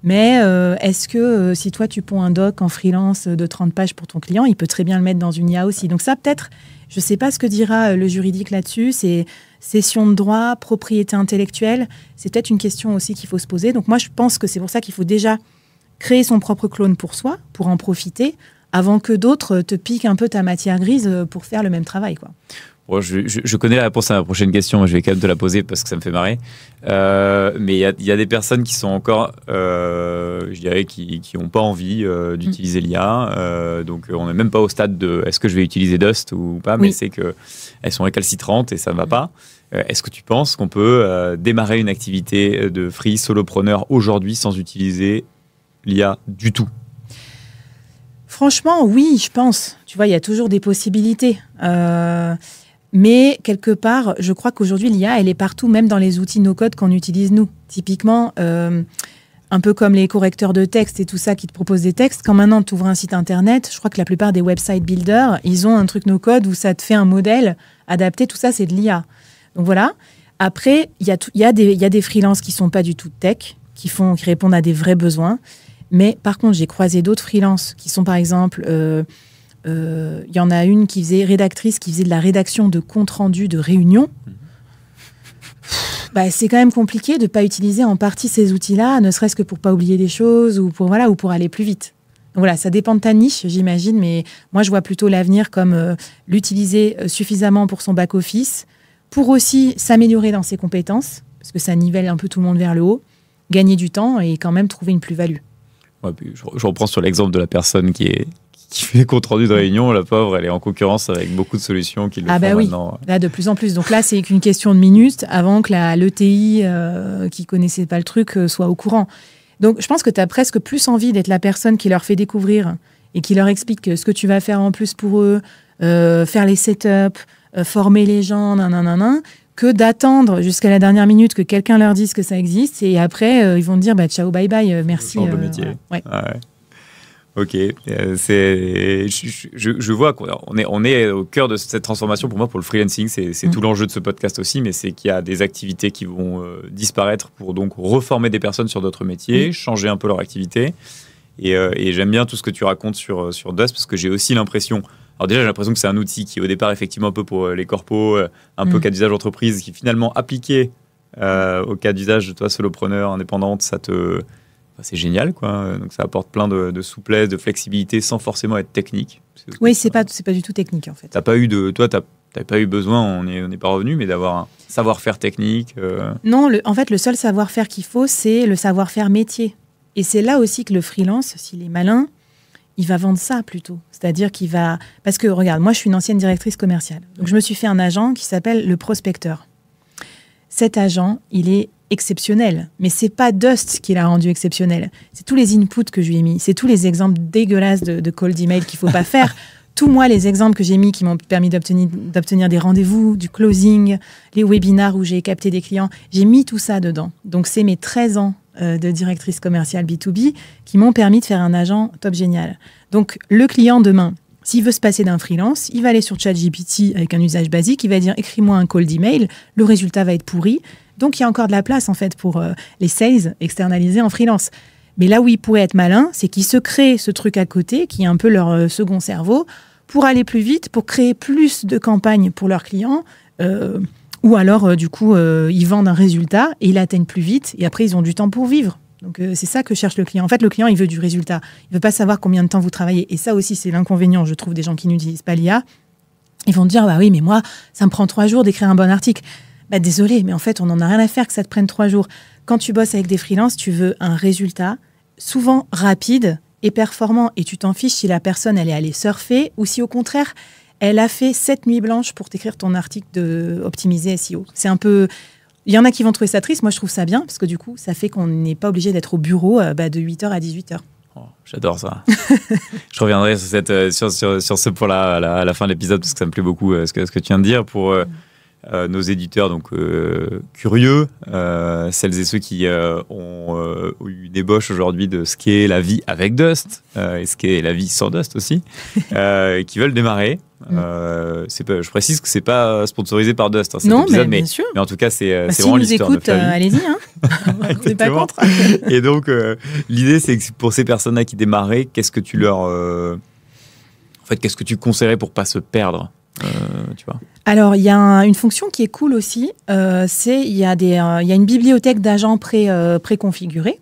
Mais est-ce que si toi, tu ponds un doc en freelance de 30 pages pour ton client, il peut très bien le mettre dans une IA aussi. Donc ça, peut-être, je ne sais pas ce que dira le juridique là-dessus. C'est cession de droit, propriété intellectuelle. C'est peut-être une question aussi qu'il faut se poser. Donc moi, je pense que c'est pour ça qu'il faut déjà créer son propre clone pour soi, pour en profiter, avant que d'autres te piquent un peu ta matière grise pour faire le même travail, quoi. Bon, je connais la réponse à ma prochaine question, mais je vais quand même te la poser parce que ça me fait marrer. Mais il y a des personnes qui sont encore, je dirais, qui n'ont pas envie d'utiliser l'IA. Donc, on n'est même pas au stade de est-ce que je vais utiliser Dust ou pas, mais c'est qu'elles sont récalcitrantes et ça ne va pas. Est-ce que tu penses qu'on peut démarrer une activité de free solopreneur aujourd'hui sans utiliser l'IA du tout? Franchement, oui, je pense. Tu vois, il y a toujours des possibilités. Mais quelque part, je crois qu'aujourd'hui, l'IA, elle est partout, même dans les outils no-code qu'on utilise nous. Typiquement, un peu comme les correcteurs de texte et tout ça qui te proposent des textes. Quand maintenant, tu ouvres un site internet, je crois que la plupart des website builders, ils ont un truc no-code où ça te fait un modèle adapté. Tout ça, c'est de l'IA. Donc voilà. Après, il y a des freelances qui ne sont pas du tout tech, qui répondent à des vrais besoins. Mais par contre, j'ai croisé d'autres freelances qui sont, par exemple... y en a une qui faisait de la rédaction de compte rendu de réunion. C'est quand même compliqué de ne pas utiliser en partie ces outils-là, ne serait-ce que pour ne pas oublier des choses ou pour aller plus vite. Donc voilà, ça dépend de ta niche, j'imagine, mais moi, je vois plutôt l'avenir comme l'utiliser suffisamment pour son back-office, pour aussi s'améliorer dans ses compétences, parce que ça nivelle un peu tout le monde vers le haut, gagner du temps et quand même trouver une plus-value. Ouais, je reprends sur l'exemple de la personne qui fait les comptes rendus de réunion. La pauvre, elle est en concurrence avec beaucoup de solutions qui le font maintenant. Là, de plus en plus. Donc là, c'est qu'une question de minutes avant que l'ETI qui ne connaissait pas le truc soit au courant. Donc, je pense que tu as presque plus envie d'être la personne qui leur fait découvrir et qui leur explique ce que tu vas faire en plus pour eux, faire les setups, former les gens, que d'attendre jusqu'à la dernière minute que quelqu'un leur dise que ça existe et après, ils vont te dire ciao, bye bye, merci. Change de métier. Ouais. Ah ouais. Ok, je vois qu'on est au cœur de cette transformation. Pour moi, pour le freelancing, c'est tout l'enjeu de ce podcast aussi, mais c'est qu'il y a des activités qui vont disparaître pour donc reformer des personnes sur d'autres métiers, changer un peu leur activité. Et j'aime bien tout ce que tu racontes sur Dust, parce que j'ai aussi l'impression... Alors déjà, j'ai l'impression que c'est un outil qui, au départ, effectivement, un peu pour les corpos, un peu cas d'usage entreprise, qui finalement, appliqué au cas d'usage de toi, solopreneur, indépendante, c'est génial, quoi. Donc ça apporte plein de souplesse, de flexibilité, sans forcément être technique. Oui, c'est pas du tout technique, en fait. T'avais pas eu besoin, on n'est pas revenu, mais d'avoir un savoir-faire technique. Non, en fait, le seul savoir-faire qu'il faut, c'est le savoir-faire métier. Et c'est là aussi que le freelance, s'il est malin, il va vendre ça plutôt. C'est-à-dire qu'il va... Parce que, regarde, moi, je suis une ancienne directrice commerciale. Donc, je me suis fait un agent qui s'appelle le prospecteur. Cet agent, il est exceptionnel. Mais c'est pas Dust qui l'a rendu exceptionnel. C'est tous les inputs que je lui ai mis. C'est tous les exemples dégueulasses de cold email qu'il faut pas faire. Tous, moi, les exemples que j'ai mis qui m'ont permis d'obtenir des rendez-vous, du closing, les webinars où j'ai capté des clients, j'ai mis tout ça dedans. Donc, c'est mes 13 ans de directrice commerciale B2B qui m'ont permis de faire un agent top génial. Donc, le client demain, s'il veut se passer d'un freelance, il va aller sur ChatGPT avec un usage basique, il va dire « écris-moi un cold email », le résultat va être pourri. Donc, il y a encore de la place, en fait, pour les sales externalisés en freelance. Mais là où il pourrait être malin, c'est qu'ils se créent ce truc à côté, qui est un peu leur second cerveau, pour aller plus vite, pour créer plus de campagnes pour leurs clients, ou alors, du coup, ils vendent un résultat et ils l'atteignent plus vite, et après, ils ont du temps pour vivre. Donc, c'est ça que cherche le client. En fait, le client, il veut du résultat. Il ne veut pas savoir combien de temps vous travaillez. Et ça aussi, c'est l'inconvénient, je trouve, des gens qui n'utilisent pas l'IA. Ils vont te dire, bah oui, mais moi, ça me prend 3 jours d'écrire un bon article. Bah, désolé, mais en fait, on n'en a rien à faire que ça te prenne 3 jours. Quand tu bosses avec des freelances, tu veux un résultat souvent rapide et performant. Et tu t'en fiches si la personne, elle est allée surfer ou si, au contraire, elle a fait 7 nuits blanches pour t'écrire ton article de optimiser SEO. C'est un peu... Il y en a qui vont trouver ça triste. Moi, je trouve ça bien parce que du coup, ça fait qu'on n'est pas obligé d'être au bureau de 8h à 18h. Oh, j'adore ça. Je reviendrai sur ce point-là à la fin de l'épisode parce que ça me plaît beaucoup ce que tu viens de dire pour nos éditeurs donc curieux, celles et ceux qui ont eu une ébauche aujourd'hui de ce qu'est la vie avec Dust et ce qu'est la vie sans Dust aussi, qui veulent démarrer. Je précise que c'est pas sponsorisé par Dust cet épisode, mais en tout cas c'est vraiment l'histoire de Flavie. Allez-y, hein. On n'est pas contre. Et donc l'idée c'est que pour ces personnes-là qui démarraient, qu'est-ce que tu leur qu'est-ce que tu conseillerais pour pas se perdre, tu vois? Alors, il y a une fonction qui est cool aussi, il y a une bibliothèque d'agents préconfigurés.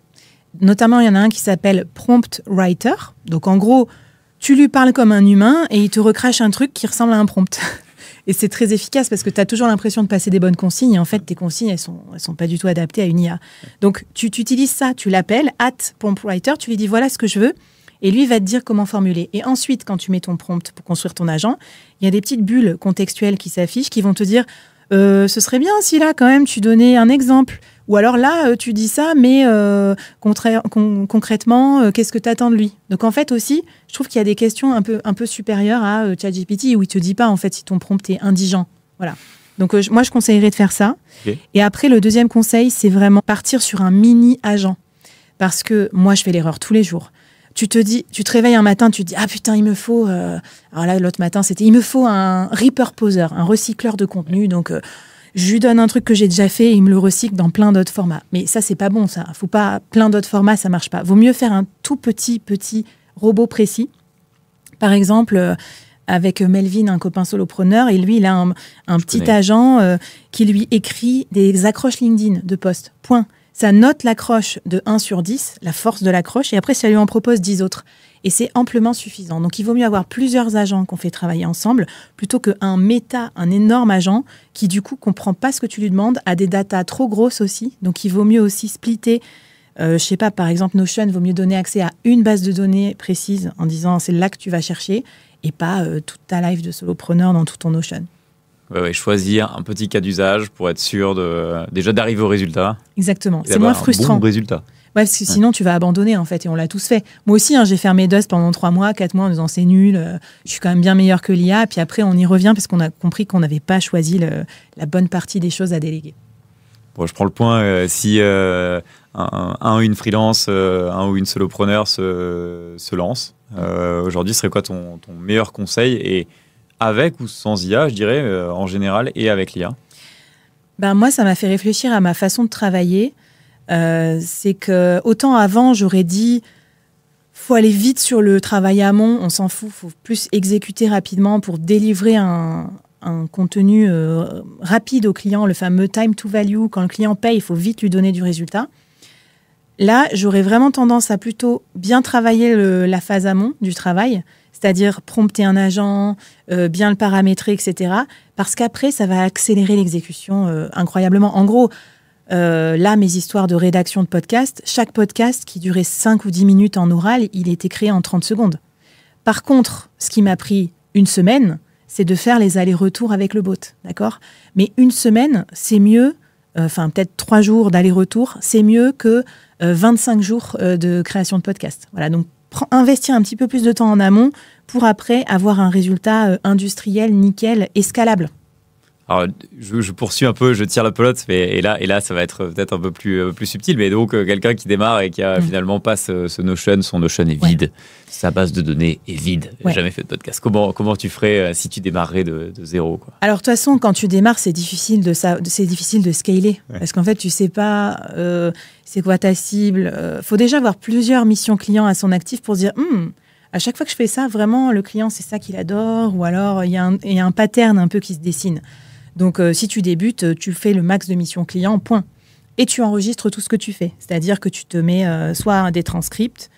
Notamment, il y en a un qui s'appelle Prompt Writer. Donc, en gros, tu lui parles comme un humain et il te recrache un truc qui ressemble à un prompt. Et c'est très efficace parce que tu as toujours l'impression de passer des bonnes consignes. Et en fait, tes consignes, elles sont pas du tout adaptées à une IA. Donc, tu utilises ça, tu l'appelles, @promptwriter, tu lui dis voilà ce que je veux. Et lui va te dire comment formuler. Et ensuite, quand tu mets ton prompt pour construire ton agent, il y a des petites bulles contextuelles qui s'affichent qui vont te dire ce serait bien si là, quand même, tu donnais un exemple. Ou alors là, tu dis ça, mais concrètement, qu'est-ce que tu attends de lui? Donc en fait aussi, je trouve qu'il y a des questions un peu supérieures à ChatGPT où il ne te dit pas en fait si ton prompt est indigent. Voilà. Donc moi, je conseillerais de faire ça. Okay. Et après, le deuxième conseil, c'est vraiment partir sur un mini-agent. Parce que moi, je fais l'erreur tous les jours. Tu te réveilles un matin, tu te dis « Ah putain, il me faut… Alors là, l'autre matin, c'était « Il me faut un reaper poser, un recycleur de contenu. » Donc, je lui donne un truc que j'ai déjà fait et il me le recycle dans plein d'autres formats. Mais ça, c'est pas bon, ça. Faut pas… Plein d'autres formats, ça marche pas. Vaut mieux faire un tout petit robot précis. Par exemple… avec Melvin, un copain solopreneur, et lui, il a un petit agent qui lui écrit des accroches LinkedIn de posts. Point. Ça note l'accroche de 1 sur 10, la force de l'accroche, et après, ça lui en propose 10 autres. Et c'est amplement suffisant. Donc, il vaut mieux avoir plusieurs agents qu'on fait travailler ensemble, plutôt qu'un un énorme agent, qui du coup comprend pas ce que tu lui demandes, a des datas trop grosses aussi. Donc, il vaut mieux aussi splitter. Je sais pas, par exemple, Notion, il vaut mieux donner accès à une base de données précise, en disant c'est là que tu vas chercher, et pas toute ta life de solopreneur dans tout ton Notion. Ouais, choisir un petit cas d'usage pour être sûr déjà d'arriver au résultat. Exactement, c'est moins frustrant. Un bon résultat. Ouais, parce que sinon tu vas abandonner en fait, et on l'a tous fait. Moi aussi, j'ai fermé Dust pendant 3 mois, 4 mois en disant c'est nul, je suis quand même bien meilleur que l'IA, puis après on y revient parce qu'on a compris qu'on n'avait pas choisi la bonne partie des choses à déléguer. Bon, je prends le point, si un ou une freelance, un ou une solopreneur se lance, aujourd'hui, ce serait quoi ton meilleur conseil, et avec ou sans IA, je dirais, en général, et avec l'IA? Moi, ça m'a fait réfléchir à ma façon de travailler. C'est que, autant avant, j'aurais dit, faut aller vite sur le travail amont, on s'en fout, faut plus exécuter rapidement pour délivrer un contenu rapide au client, le fameux time to value. Quand le client paye, il faut vite lui donner du résultat. Là, j'aurais vraiment tendance à plutôt bien travailler la phase amont du travail, c'est-à-dire prompter un agent, bien le paramétrer, etc. Parce qu'après, ça va accélérer l'exécution incroyablement. En gros, là, mes histoires de rédaction de podcast, chaque podcast qui durait 5 ou 10 minutes en oral, il était créé en 30 secondes. Par contre, ce qui m'a pris 1 semaine, c'est de faire les allers-retours avec le bot, d'accord ? Mais 1 semaine, c'est mieux, peut-être 3 jours d'aller-retour, c'est mieux que 25 jours de création de podcast. Voilà, donc investir un petit peu plus de temps en amont pour après avoir un résultat industriel, nickel et scalable. Alors, je poursuis un peu, je tire la pelote, et là, ça va être peut-être un peu plus subtil, mais donc quelqu'un qui démarre et qui a finalement pas ce Notion, son Notion est vide, sa base de données est vide, jamais fait de podcast. Comment tu ferais si tu démarrais de zéro, quoi? Alors, de toute façon, quand tu démarres, c'est difficile de scaler, parce qu'en fait, tu sais pas c'est quoi ta cible. Faut déjà avoir plusieurs missions clients à son actif pour se dire à chaque fois que je fais ça, vraiment, le client, c'est ça qu'il adore, ou alors il y a un pattern un peu qui se dessine. Donc, si tu débutes, tu fais le max de missions clients, point. Et tu enregistres tout ce que tu fais. C'est-à-dire que tu te mets soit des transcripts,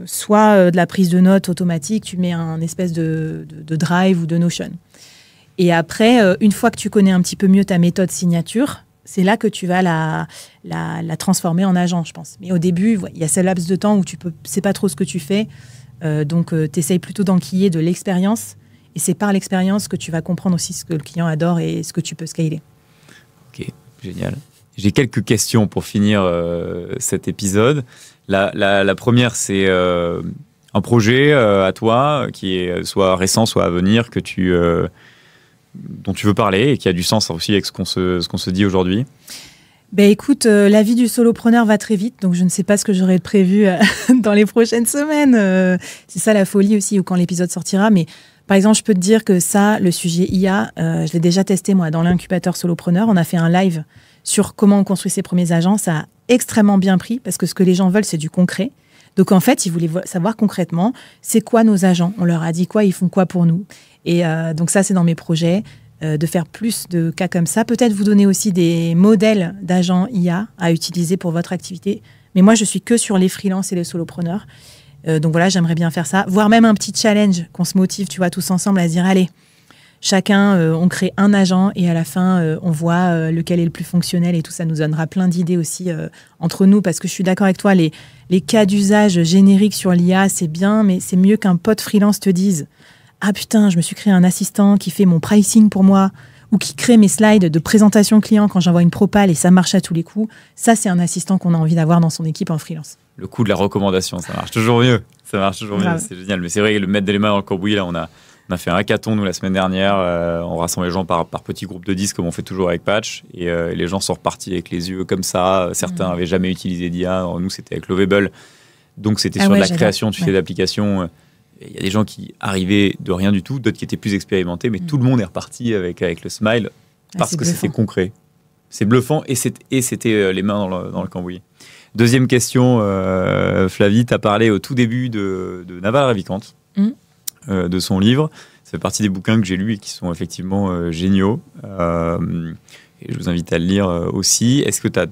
soit de la prise de notes automatique, tu mets un espèce de Drive ou de Notion. Et après, une fois que tu connais un petit peu mieux ta méthode signature, c'est là que tu vas la transformer en agent, je pense. Mais au début, il y a ce laps de temps où tu ne sais pas trop ce que tu fais. Donc, tu essayes plutôt d'enquiller de l'expérience. Et c'est par l'expérience que tu vas comprendre aussi ce que le client adore et ce que tu peux scaler. Ok, génial. J'ai quelques questions pour finir cet épisode. La première, c'est un projet à toi qui est soit récent, soit à venir, dont tu veux parler et qui a du sens aussi avec ce qu'on se dit aujourd'hui. Ben écoute, la vie du solopreneur va très vite, donc je ne sais pas ce que j'aurais prévu dans les prochaines semaines. C'est ça la folie aussi, ou quand l'épisode sortira. Mais par exemple, je peux te dire que ça, le sujet IA, je l'ai déjà testé moi dans l'incubateur solopreneur. On a fait un live sur comment on construit ses premiers agents. Ça a extrêmement bien pris parce que ce que les gens veulent, c'est du concret. Donc en fait, ils voulaient savoir concrètement, c'est quoi nos agents. On leur a dit quoi, ils font quoi pour nous. Et donc ça, c'est dans mes projets. De faire plus de cas comme ça. Peut-être vous donner aussi des modèles d'agents IA à utiliser pour votre activité. Mais moi, je suis que sur les freelances et les solopreneurs. Donc voilà, j'aimerais bien faire ça. Voire même un petit challenge qu'on se motive, tu vois, tous ensemble à se dire, allez, chacun, on crée un agent et à la fin, on voit lequel est le plus fonctionnel et tout. Ça nous donnera plein d'idées aussi entre nous parce que je suis d'accord avec toi, les cas d'usage génériques sur l'IA, c'est bien, mais c'est mieux qu'un pote freelance te dise ah putain, je me suis créé un assistant qui fait mon pricing pour moi ou qui crée mes slides de présentation client quand j'envoie une propale et ça marche à tous les coups. Ça, c'est un assistant qu'on a envie d'avoir dans son équipe en freelance. Le coup de la recommandation, ça marche toujours mieux. Ça marche toujours mieux, c'est génial. Mais c'est vrai, le mettre les mains dans le cambouis, là, on a fait un hackathon, nous, la semaine dernière. On rassemble les gens par petits groupes de 10, comme on fait toujours avec Patch. Et les gens sont repartis avec les yeux comme ça. Certains n'avaient jamais utilisé d'IA. Nous, c'était avec Lovable. Donc, c'était sur de la création, tu sais, d'applications. Il y a des gens qui arrivaient de rien du tout, d'autres qui étaient plus expérimentés, mais tout le monde est reparti avec le smile parce que c'était concret. C'est bluffant et c'était les mains dans le cambouis. Deuxième question, Flavie, tu as parlé au tout début de Naval Ravikant, de son livre. Ça fait partie des bouquins que j'ai lus et qui sont effectivement géniaux. Et je vous invite à le lire aussi. Est-ce que tu as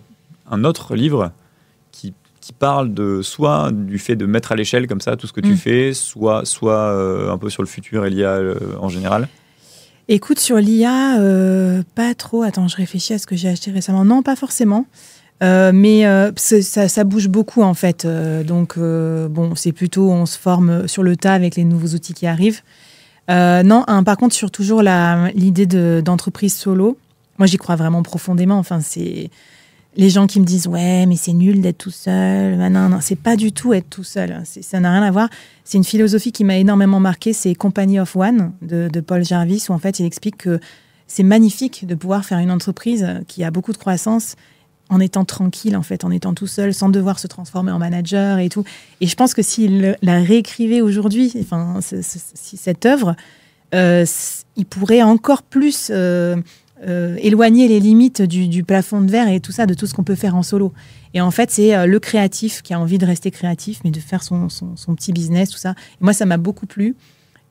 un autre livre qui parle soit du fait de mettre à l'échelle comme ça tout ce que tu fais, soit un peu sur le futur et l'IA en général? Écoute, sur l'IA, pas trop. Attends, je réfléchis à ce que j'ai acheté récemment. Non, pas forcément. Mais ça bouge beaucoup en fait. Donc, bon, c'est plutôt on se forme sur le tas avec les nouveaux outils qui arrivent. Non, par contre, sur toujours l'idée d'entreprise solo, moi j'y crois vraiment profondément. Enfin, c'est... Les gens qui me disent « Ouais, mais c'est nul d'être tout seul. » Non, c'est pas du tout être tout seul. Ça n'a rien à voir. C'est une philosophie qui m'a énormément marquée. C'est Company of One de Paul Jarvis, où en fait, il explique que c'est magnifique de pouvoir faire une entreprise qui a beaucoup de croissance en étant tranquille, en fait, en étant tout seul, sans devoir se transformer en manager et tout. Et je pense que s'il la réécrivait aujourd'hui, enfin, si cette œuvre, il pourrait encore plus... éloigner les limites du plafond de verre et tout ça, de tout ce qu'on peut faire en solo. Et en fait, c'est le créatif qui a envie de rester créatif, mais de faire son petit business, tout ça. Et moi, ça m'a beaucoup plu.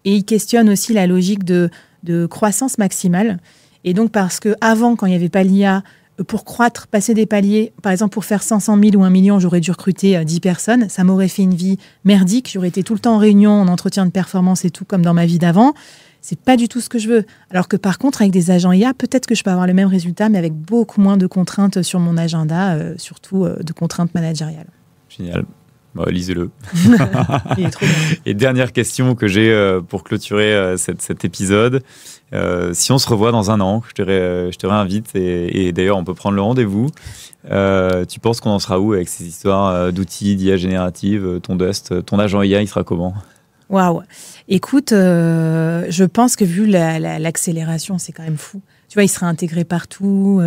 Et il questionne aussi la logique de croissance maximale. Et donc, parce qu'avant, quand il n'y avait pas l'IA, pour croître, passer des paliers, par exemple, pour faire 500 000 ou 1 million, j'aurais dû recruter 10 personnes. Ça m'aurait fait une vie merdique. J'aurais été tout le temps en réunion, en entretien de performance et tout, comme dans ma vie d'avant. C'est pas du tout ce que je veux. Alors que par contre, avec des agents IA, peut-être que je peux avoir le même résultat, mais avec beaucoup moins de contraintes sur mon agenda, surtout de contraintes managériales. Génial. Bah, lisez-le. Il est trop bien. Et dernière question que j'ai pour clôturer cet épisode. Si on se revoit dans un an, je te réinvite et d'ailleurs, on peut prendre le rendez-vous. Tu penses qu'on en sera où avec ces histoires d'outils, d'IA générative, ton Dust, ton agent IA, il sera comment ? Waouh. Écoute, je pense que vu l'accélération, c'est quand même fou. Tu vois, il sera intégré partout.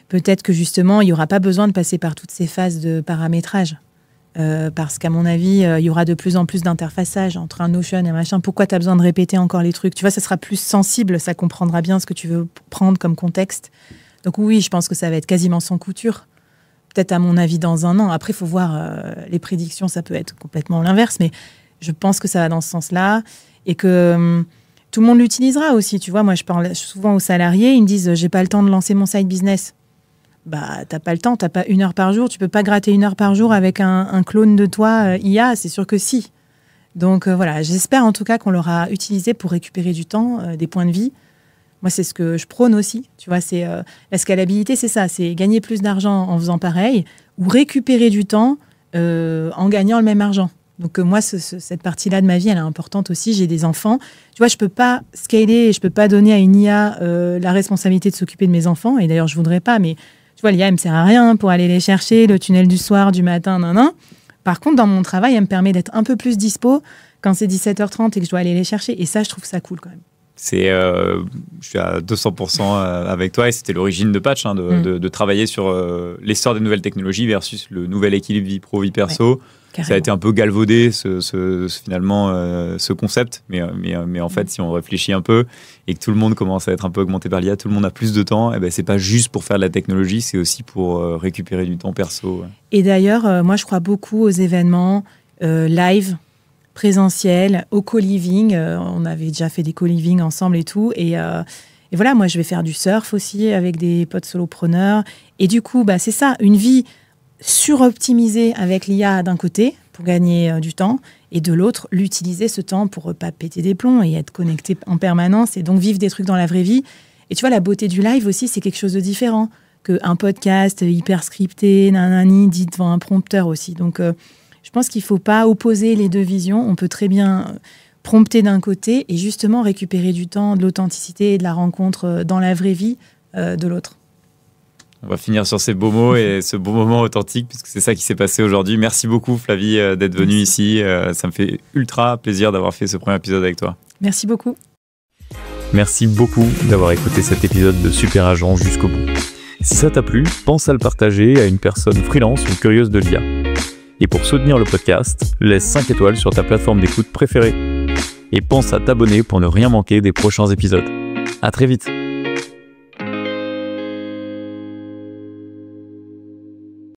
Peut-être que justement, il n'y aura pas besoin de passer par toutes ces phases de paramétrage. Parce qu'à mon avis, il y aura de plus en plus d'interfaçage entre un Notion et un machin. Pourquoi tu as besoin de répéter encore les trucs? Tu vois, ça sera plus sensible, ça comprendra bien ce que tu veux prendre comme contexte. Donc oui, je pense que ça va être quasiment sans couture. Peut-être à mon avis dans un an. Après, il faut voir les prédictions, ça peut être complètement l'inverse, mais je pense que ça va dans ce sens-là et que tout le monde l'utilisera aussi. Tu vois, moi, je parle souvent aux salariés, ils me disent « j'ai pas le temps de lancer mon side business ». Bah, t'as pas le temps, t'as pas 1 heure par jour, tu peux pas gratter 1 heure par jour avec un clone de toi IA, c'est sûr que si. Donc voilà, j'espère en tout cas qu'on l'aura utilisé pour récupérer du temps, des points de vie. Moi, c'est ce que je prône aussi. Tu vois, c'est la scalabilité, c'est ça, c'est gagner plus d'argent en faisant pareil ou récupérer du temps en gagnant le même argent. Donc moi, cette partie-là de ma vie, elle est importante aussi. J'ai des enfants. Tu vois, je peux pas scaler, je peux pas donner à une IA la responsabilité de s'occuper de mes enfants. Et d'ailleurs, je voudrais pas, mais tu vois, l'IA, elle me sert à rien pour aller les chercher, le tunnel du soir, du matin, Par contre, dans mon travail, elle me permet d'être un peu plus dispo quand c'est 17h30 et que je dois aller les chercher. Et ça, je trouve ça cool quand même. Je suis à 200% avec toi et c'était l'origine de Patch, de travailler sur l'essor des nouvelles technologies versus le nouvel équilibre vie pro, vie perso. Ouais, ça a été un peu galvaudé finalement ce concept, mais en fait si on réfléchit un peu et que tout le monde commence à être un peu augmenté par l'IA, tout le monde a plus de temps, et ben c'est pas juste pour faire de la technologie, c'est aussi pour récupérer du temps perso. Ouais. Et d'ailleurs, moi je crois beaucoup aux événements live, présentiel, au co-living. On avait déjà fait des co-living ensemble et tout. Et voilà, moi, je vais faire du surf aussi avec des potes solopreneurs. Et du coup, c'est ça, une vie suroptimisée avec l'IA d'un côté pour gagner du temps et de l'autre, l'utiliser ce temps pour pas péter des plombs et être connecté en permanence et donc vivre des trucs dans la vraie vie. Et tu vois, la beauté du live aussi, c'est quelque chose de différent qu'un podcast hyper scripté, nanani, dit devant un prompteur aussi. Donc, je pense qu'il ne faut pas opposer les deux visions. On peut très bien prompter d'un côté et justement récupérer du temps, de l'authenticité et de la rencontre dans la vraie vie de l'autre. On va finir sur ces beaux mots et ce beau moment authentique, puisque c'est ça qui s'est passé aujourd'hui. Merci beaucoup, Flavie, d'être venue ici. Ça me fait ultra plaisir d'avoir fait ce premier épisode avec toi. Merci beaucoup. Merci beaucoup d'avoir écouté cet épisode de Super Agent jusqu'au bout. Si ça t'a plu, pense à le partager à une personne freelance ou curieuse de l'IA. Et pour soutenir le podcast, laisse 5 étoiles sur ta plateforme d'écoute préférée. Et pense à t'abonner pour ne rien manquer des prochains épisodes. À très vite.